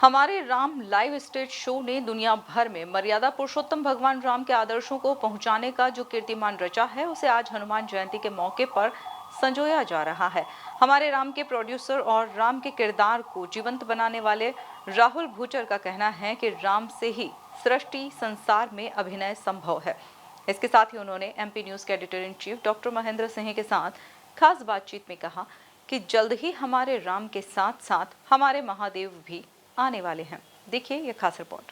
हमारे Ram live stage show ने दुनिया भर में मर्यादा पुरुषोत्तम भगवान राम के आदर्शों को पहुंचाने का जो कीर्तिमान रचा है, उसे आज हनुमान जयंती के मौके पर संजोया जा रहा है। हमारे राम के प्रोड्यूसर और राम के किरदार को जीवंत बनाने वाले राहुल भूचर का कहना है कि राम से ही सृष्टि संसार में अभिनय संभव है। इसके साथ ही उन्होंने एमपी न्यूज के editor in chief doctor Mahendra Singh के साथ खास बातचीत में कहा कि जल्द ही हमारे राम के साथ साथ हमारे महादेव भी आने वाले हैं। देखिए ये खास रिपोर्ट।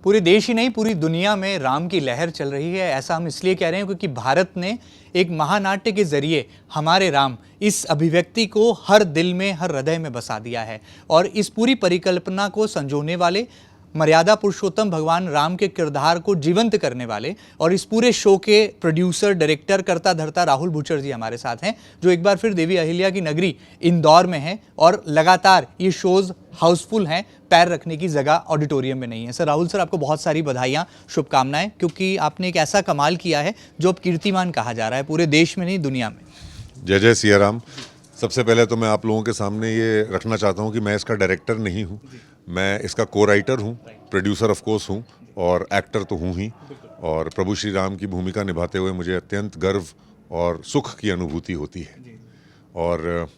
पूरे देश ही नहीं, पूरी दुनिया में राम की लहर चल रही है। ऐसा हम इसलिए कह रहे हैं क्योंकि भारत ने एक महानाट्य के जरिए हमारे राम इस अभिव्यक्ति को हर दिल में, हर हृदय में बसा दिया है। और इस पूरी परिकल्पना को संजोने वाले, मर्यादा पुरुषोत्तम भगवान राम के किरदार को जीवंत करने वाले और इस पूरे शो के प्रोड्यूसर, डायरेक्टर, कर्ता धर्ता राहुल भूचर जी हमारे साथ हैं, जो एक बार फिर देवी अहिल्या की नगरी इंदौर में हैं और लगातार ये शोज हाउसफुल हैं, पैर रखने की जगह ऑडिटोरियम में नहीं है। सर राहुल सर, आपको बहुत सारी बधाइयाँ, शुभकामनाएं, क्योंकि आपने एक ऐसा कमाल किया है जो अब कीर्तिमान कहा जा रहा है पूरे देश में नहीं, दुनिया में। जय जय सिया राम। सबसे पहले तो मैं आप लोगों के सामने ये रखना चाहता हूँ कि मैं इसका डायरेक्टर नहीं हूँ, मैं इसका को राइटर हूँ, प्रोड्यूसर ऑफ कोर्स हूँ और एक्टर तो हूँ ही। और प्रभु श्री राम की भूमिका निभाते हुए मुझे अत्यंत गर्व और सुख की अनुभूति होती है। और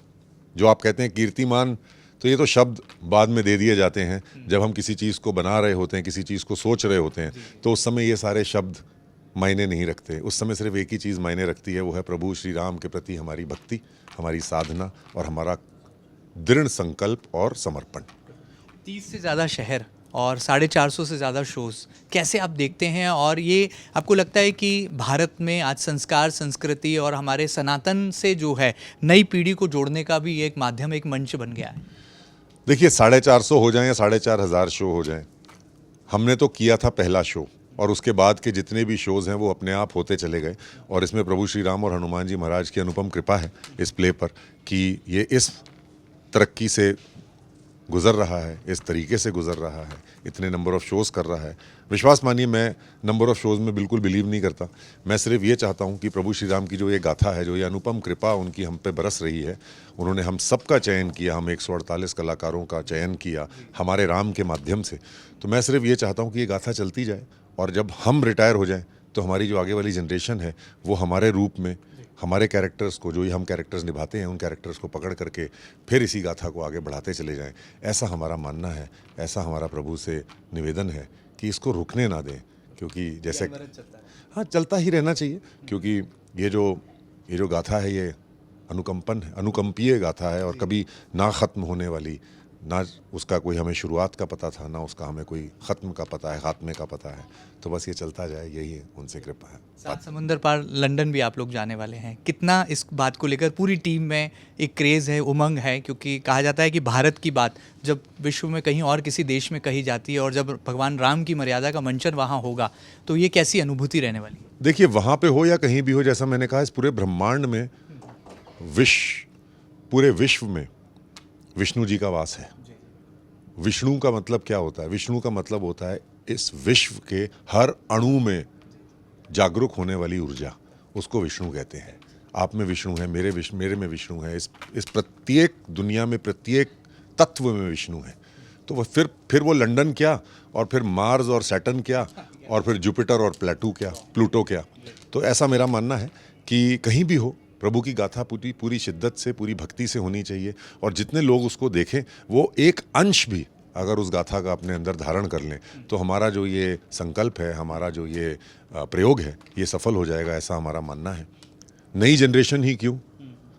जो आप कहते हैं कीर्तिमान, तो ये तो शब्द बाद में दे दिए जाते हैं। जब हम किसी चीज़ को बना रहे होते हैं, किसी चीज़ को सोच रहे होते हैं, तो उस समय ये सारे शब्द मायने नहीं रखते। उस समय सिर्फ एक ही चीज़ मायने रखती है, वो है प्रभु श्री राम के प्रति हमारी भक्ति, हमारी साधना और हमारा दृढ़ संकल्प और समर्पण। 30 से ज़्यादा शहर और 450 से ज़्यादा शोज़, कैसे आप देखते हैं? और ये आपको लगता है कि भारत में आज संस्कार, संस्कृति और हमारे सनातन से जो है नई पीढ़ी को जोड़ने का भी एक माध्यम, एक मंच बन गया है? देखिए, 450 हो जाएं या 4500 शो हो जाएं, हमने तो किया था पहला शो और उसके बाद के जितने भी शोज़ हैं वो अपने आप होते चले गए। और इसमें प्रभु श्री राम और हनुमान जी महाराज की अनुपम कृपा है इस प्ले पर कि ये इस तरक्की से गुज़र रहा है, इस तरीके से गुज़र रहा है, इतने नंबर ऑफ़ शोज़ कर रहा है। विश्वास मानिए, मैं नंबर ऑफ़ शोज़ में बिल्कुल बिलीव नहीं करता। मैं सिर्फ ये चाहता हूँ कि प्रभु श्री राम की जो ये गाथा है, जो ये अनुपम कृपा उनकी हम पे बरस रही है, उन्होंने हम सबका चयन किया, हम 148 कलाकारों का चयन किया हमारे राम के माध्यम से। तो मैं सिर्फ ये चाहता हूँ कि ये गाथा चलती जाए और जब हम रिटायर हो जाएँ तो हमारी जो आगे वाली जनरेशन है वो हमारे रूप में हमारे कैरेक्टर्स को, जो ये हम कैरेक्टर्स निभाते हैं, उन कैरेक्टर्स को पकड़ करके फिर इसी गाथा को आगे बढ़ाते चले जाएं। ऐसा हमारा मानना है, ऐसा हमारा प्रभु से निवेदन है कि इसको रुकने ना दें, क्योंकि जैसे हाँ चलता ही रहना चाहिए। क्योंकि ये जो गाथा है ये अनुकंपीय गाथा है और कभी ना ख़त्म होने वाली, ना उसका कोई हमें शुरुआत का पता था, ना उसका हमें कोई ख़त्म का पता है, खात्मे का पता है। तो बस ये चलता जाए, यही उनसे कृपा है। 7 समुंदर पार लंदन भी आप लोग जाने वाले हैं, कितना इस बात को लेकर पूरी टीम में एक क्रेज़ है, उमंग है? क्योंकि कहा जाता है कि भारत की बात जब विश्व में कहीं और किसी देश में कही जाती है और जब भगवान राम की मर्यादा का मंचन वहाँ होगा तो ये कैसी अनुभूति रहने वाली है? देखिए, वहाँ पे हो या कहीं भी हो, जैसा मैंने कहा, इस पूरे ब्रह्मांड में पूरे विश्व में विष्णु जी का वास है। विष्णु का मतलब क्या होता है? विष्णु का मतलब होता है इस विश्व के हर अणु में जागरूक होने वाली ऊर्जा, उसको विष्णु कहते हैं। आप में विष्णु है, मेरे में विष्णु है, इस प्रत्येक दुनिया में प्रत्येक तत्व में विष्णु है। तो वो फिर वो लंदन क्या, और फिर मार्स और सैटर्न क्या, और फिर जुपिटर और प्लूटो क्या। तो ऐसा मेरा मानना है कि कहीं भी हो, प्रभु की गाथा पूरी शिद्दत से, पूरी भक्ति से होनी चाहिए। और जितने लोग उसको देखें, वो एक अंश भी अगर उस गाथा का अपने अंदर धारण कर लें, तो हमारा जो ये संकल्प है, हमारा जो ये प्रयोग है, ये सफल हो जाएगा, ऐसा हमारा मानना है। नई जनरेशन ही क्यों,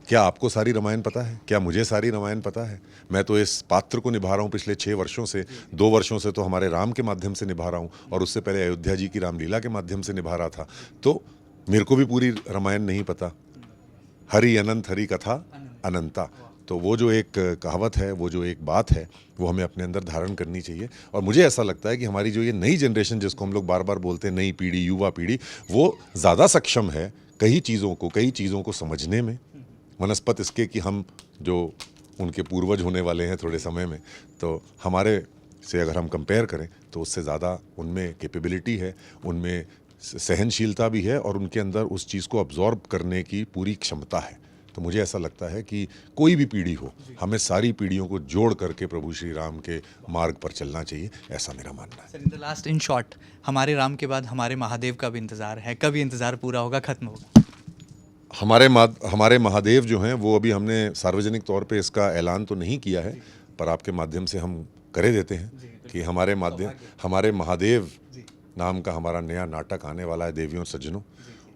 क्या आपको सारी रामायण पता है? क्या मुझे सारी रामायण पता है? मैं तो इस पात्र को निभा रहा हूँ पिछले 6 वर्षों से। 2 वर्षों से तो हमारे राम के माध्यम से निभा रहा हूँ और उससे पहले अयोध्या जी की रामलीला के माध्यम से निभा रहा था। तो मेरे को भी पूरी रामायण नहीं पता। हरि अनंत, हरि कथा अनंता। तो वो जो एक कहावत है, वो जो एक बात है, वो हमें अपने अंदर धारण करनी चाहिए। और मुझे ऐसा लगता है कि हमारी जो ये नई जनरेशन, जिसको हम लोग बार बार बोलते हैं नई पीढ़ी, युवा पीढ़ी, वो ज़्यादा सक्षम है कई चीज़ों को समझने में, वनस्पत इसके कि हम जो उनके पूर्वज होने वाले हैं थोड़े समय में, तो हमारे से अगर हम कंपेयर करें तो उससे ज़्यादा उनमें कैपेबिलिटी है, उनमें सहनशीलता भी है और उनके अंदर उस चीज़ को अब्जॉर्ब करने की पूरी क्षमता है। तो मुझे ऐसा लगता है कि कोई भी पीढ़ी हो, हमें सारी पीढ़ियों को जोड़ करके प्रभु श्री राम के मार्ग पर चलना चाहिए, ऐसा मेरा मानना है। Sir, in the last, in short, हमारे राम के बाद हमारे महादेव का भी इंतज़ार है, कब ये इंतज़ार पूरा होगा, खत्म होगा? हमारे महादेव जो हैं वो अभी हमने सार्वजनिक तौर पे इसका ऐलान तो नहीं किया है, पर आपके माध्यम से हम करे देते हैं कि हमारे महादेव नाम का हमारा नया नाटक आने वाला है देवियों सज्जनों,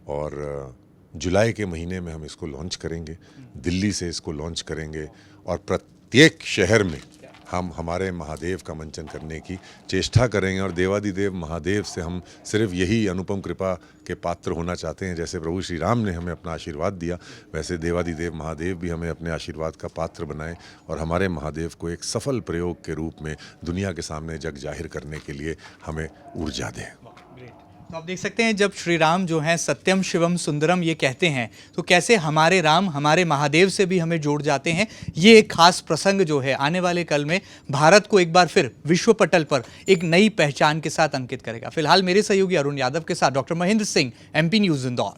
और जुलाई के महीने में हम इसको लॉन्च करेंगे, दिल्ली से इसको लॉन्च करेंगे, और प्रत्येक शहर में हम हमारे महादेव का मंचन करने की चेष्टा करेंगे। और देवादिदेव महादेव से हम सिर्फ यही अनुपम कृपा के पात्र होना चाहते हैं, जैसे प्रभु श्री राम ने हमें अपना आशीर्वाद दिया, वैसे देवादिदेव महादेव भी हमें अपने आशीर्वाद का पात्र बनाएं और हमारे महादेव को एक सफल प्रयोग के रूप में दुनिया के सामने जग जाहिर करने के लिए हमें ऊर्जा दें। तो आप देख सकते हैं, जब श्री राम जो हैं सत्यम शिवम सुंदरम ये कहते हैं, तो कैसे हमारे राम हमारे महादेव से भी हमें जोड़ जाते हैं। ये एक खास प्रसंग जो है आने वाले कल में भारत को एक बार फिर विश्व पटल पर एक नई पहचान के साथ अंकित करेगा। फिलहाल मेरे सहयोगी अरुण यादव के साथ doctor Mahendra Singh, MP news Indore.